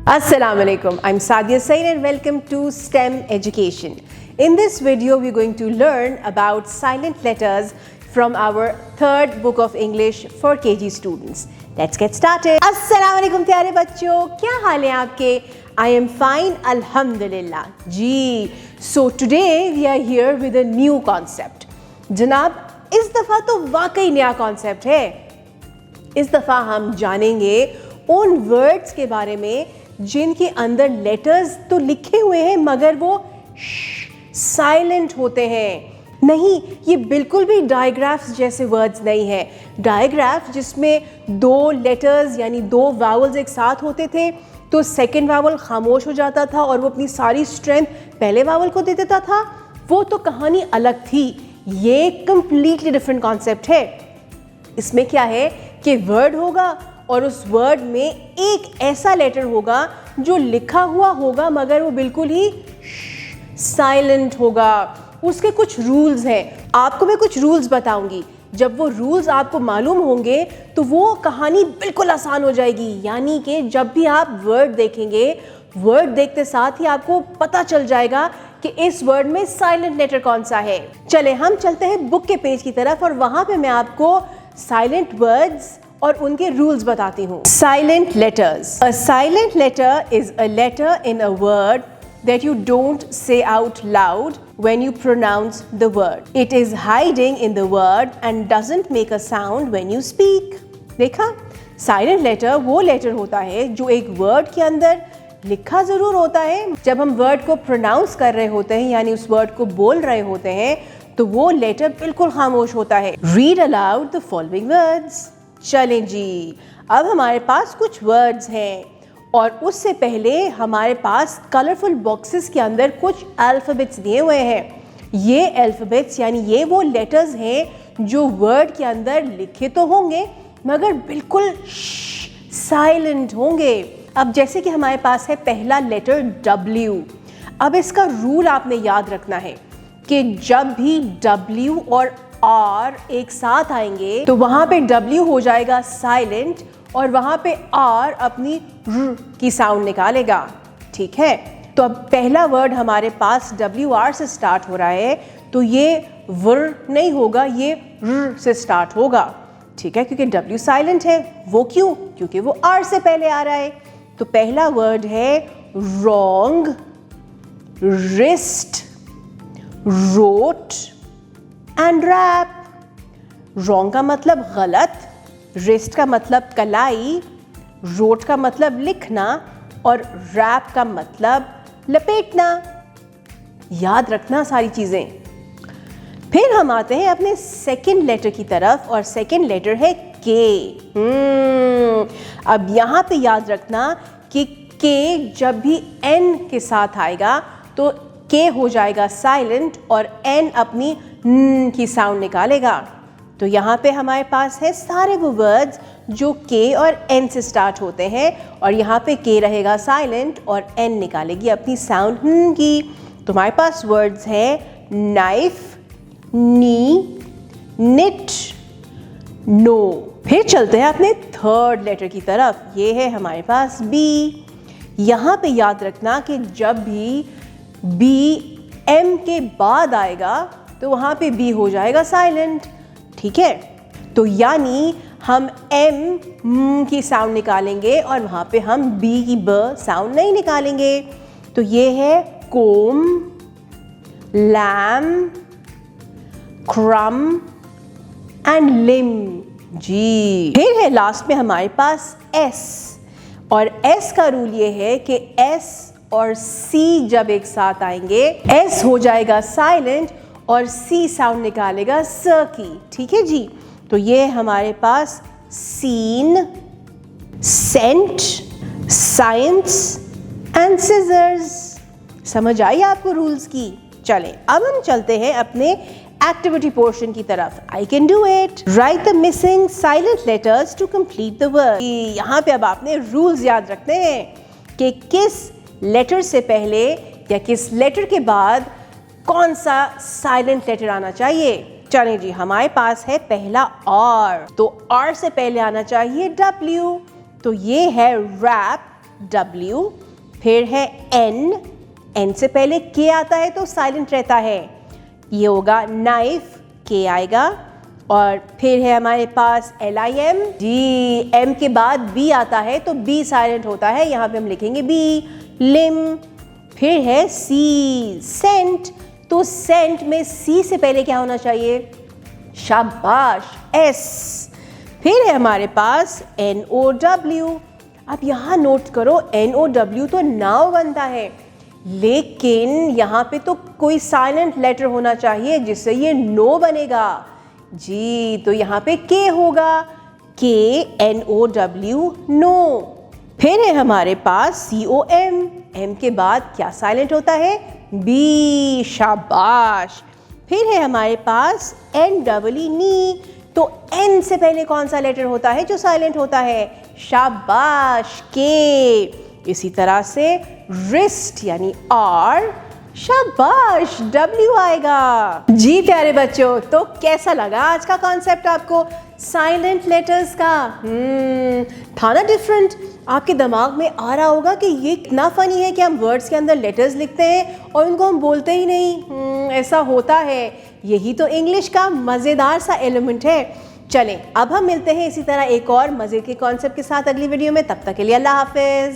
Assalamu alaikum. I'm Sadia Sain and welcome to STEM Education. In this video, we're going to learn about silent letters from our third book of English for KG students. Let's get started. Assalamu alaikum प्यारे बच्चों, क्या हाल है आपके? I am fine, Alhamdulillah. Ji. So today we are here with a new concept. जनाब, इस दफ़ा तो वाकई नया कॉन्सेप्ट है. इस दफ़ा हम जानेंगे उन वर्ड्स के बारे में जिनके अंदर लेटर्स तो लिखे हुए हैं मगर वो साइलेंट होते हैं. नहीं, ये बिल्कुल भी डायग्राफ्स जैसे वर्ड्स नहीं है. डायग्राफ जिसमें दो लेटर्स यानी दो वावल्स एक साथ होते थे तो सेकंड वावल खामोश हो जाता था और वो अपनी सारी स्ट्रेंथ पहले वावल को दे देता था, वो तो कहानी अलग थी. ये कंप्लीटली डिफरेंट कॉन्सेप्ट है. इसमें क्या है कि वर्ड होगा और उस वर्ड में एक ऐसा लेटर होगा जो लिखा हुआ होगा मगर वो बिल्कुल ही साइलेंट होगा. उसके कुछ रूल्स हैं. आपको मैं कुछ रूल्स बताऊंगी. जब वो रूल्स आपको मालूम होंगे तो वो कहानी बिल्कुल आसान हो जाएगी. यानी कि जब भी आप वर्ड देखेंगे, वर्ड देखते साथ ही आपको पता चल जाएगा कि इस वर्ड में साइलेंट लेटर कौन सा है. चले हम चलते हैं बुक के पेज की तरफ और वहां पे मैं आपको साइलेंट वर्ड्स और उनके रूल्स बताती हूँ. Silent letters. A silent letter is a letter in a word that you don't say out loud when you pronounce the word. It is hiding in the word and doesn't make a sound when you speak. देखा, silent letter वो letter होता है जो एक word के अंदर लिखा जरूर होता है, जब हम वर्ड को प्रोनाउंस कर रहे होते हैं यानी उस वर्ड को बोल रहे होते हैं तो वो लेटर बिल्कुल खामोश होता है. Read aloud the following words. चलें जी, अब हमारे पास कुछ वर्ड्स हैं और उससे पहले हमारे पास कलरफुल बॉक्सेस के अंदर कुछ अल्फ़ाबेट्स दिए हुए हैं. ये अल्फ़ाबेट्स यानी ये वो लेटर्स हैं जो वर्ड के अंदर लिखे तो होंगे मगर बिल्कुल साइलेंट होंगे. अब जैसे कि हमारे पास है पहला लेटर W. अब इसका रूल आपने याद रखना है कि जब भी W और R एक साथ आएंगे तो वहाँ पे W हो जाएगा साइलेंट और वहाँ पे R अपनी र की साउंड निकालेगा. ठीक है, तो अब पहला वर्ड हमारे पास WR से स्टार्ट हो रहा है तो ये व्र नहीं होगा, ये र से स्टार्ट होगा. ठीक है, क्योंकि W साइलेंट है. वो क्यों? क्योंकि वो R से पहले आ रहा है. तो पहला वर्ड है wrong, wrist, wrote and wrap. Wrong का मतलब गलत, रिस्ट का मतलब कलाई, रोट का मतलब लिखना और रैप का मतलब लपेटना. याद रखना सारी चीजें. फिर हम आते हैं अपने सेकंड लेटर की तरफ और सेकंड लेटर है के. अब यहाँ पे याद रखना कि के जब भी एन के साथ आएगा तो के हो जाएगा साइलेंट और एन अपनी न की साउंड निकालेगा. तो यहाँ पे हमारे पास है सारे वो वर्ड्स जो के और एन से स्टार्ट होते हैं और यहाँ पे के रहेगा साइलेंट और एन निकालेगी अपनी साउंड न की. तो हमारे पास वर्ड्स हैं नाइफ, नी, निट, नो. फिर चलते हैं अपने थर्ड लेटर की तरफ. ये है हमारे पास बी. यहाँ पे याद रखना कि जब भी बी एम के बाद आएगा तो वहाँ पे बी हो जाएगा साइलेंट. ठीक है, तो यानी हम एम की साउंड निकालेंगे और वहाँ पे हम बी की ब साउंड नहीं निकालेंगे. तो ये है कोम, लैम, क्रम एंड लिम. जी. फिर है लास्ट में हमारे पास एस और एस का रूल ये है कि एस और सी जब एक साथ आएंगे एस हो जाएगा साइलेंट और सी साउंड निकालेगा स की. ठीक है जी. तो ये हमारे पास scene, saint, science and scissors. समझ आई आपको रूल्स की? चलें अब हम चलते हैं अपने एक्टिविटी पोर्शन की तरफ. I can do it. Write the missing silent letters to complete the word. यहाँ पे अब आपने रूल्स याद रखने हैं कि किस लेटर से पहले या किस लेटर के बाद कौन सा साइलेंट लेटर आना चाहिए. चलें जी, हमारे पास है पहला R. तो R से पहले आना चाहिए W. तो ये है रैप W, फिर है N, N से पहले K आता है तो साइलेंट रहता है, ये होगा नाइफ, K आएगा। और फिर है हमारे पास LIM, जी M के बाद B आता है तो B साइलेंट होता है, यहाँ पे हम लिखेंगे B, लिम। फिर है C, सेंट, तो सेंट में C से पहले क्या होना चाहिए, शाबाश, S। फिर है हमारे पास NOW, अब यहाँ नोट करो NOW तो नाव बनता है, लेकिन यहाँ पे तो कोई साइलेंट लेटर होना चाहिए जिससे ये नो बनेगा, जी तो यहाँ पे K होगा, KNOW, नो। फिर है हमारे पास COM, M के बाद क्या साइलेंट होता है, B, शाबाश। फिर है हमारे पास NEE, नी, तो N से पहले कौन सा लेटर होता है जो साइलेंट होता है, शाबाश, K। इसी तरह से रिस्ट यानी R, शाबाश, W आएगा। जी प्यारे बच्चों, तो कैसा लगा आज का कॉन्सेप्ट आपको साइलेंट लेटर्स का? था ना डिफरेंट? आपके दिमाग में आ रहा होगा कि ये इतना फनी है कि हम वर्ड्स के अंदर लेटर्स लिखते हैं और उनको हम बोलते ही नहीं। ऐसा होता है, यही तो इंग्लिश का मज़ेदार सा एलिमेंट है। चलें अब हम मिलते हैं इसी तरह एक और मज़े के कॉन्सेप्ट के साथ अगली वीडियो में, तब तक के लिए अल्लाह हाफिज़।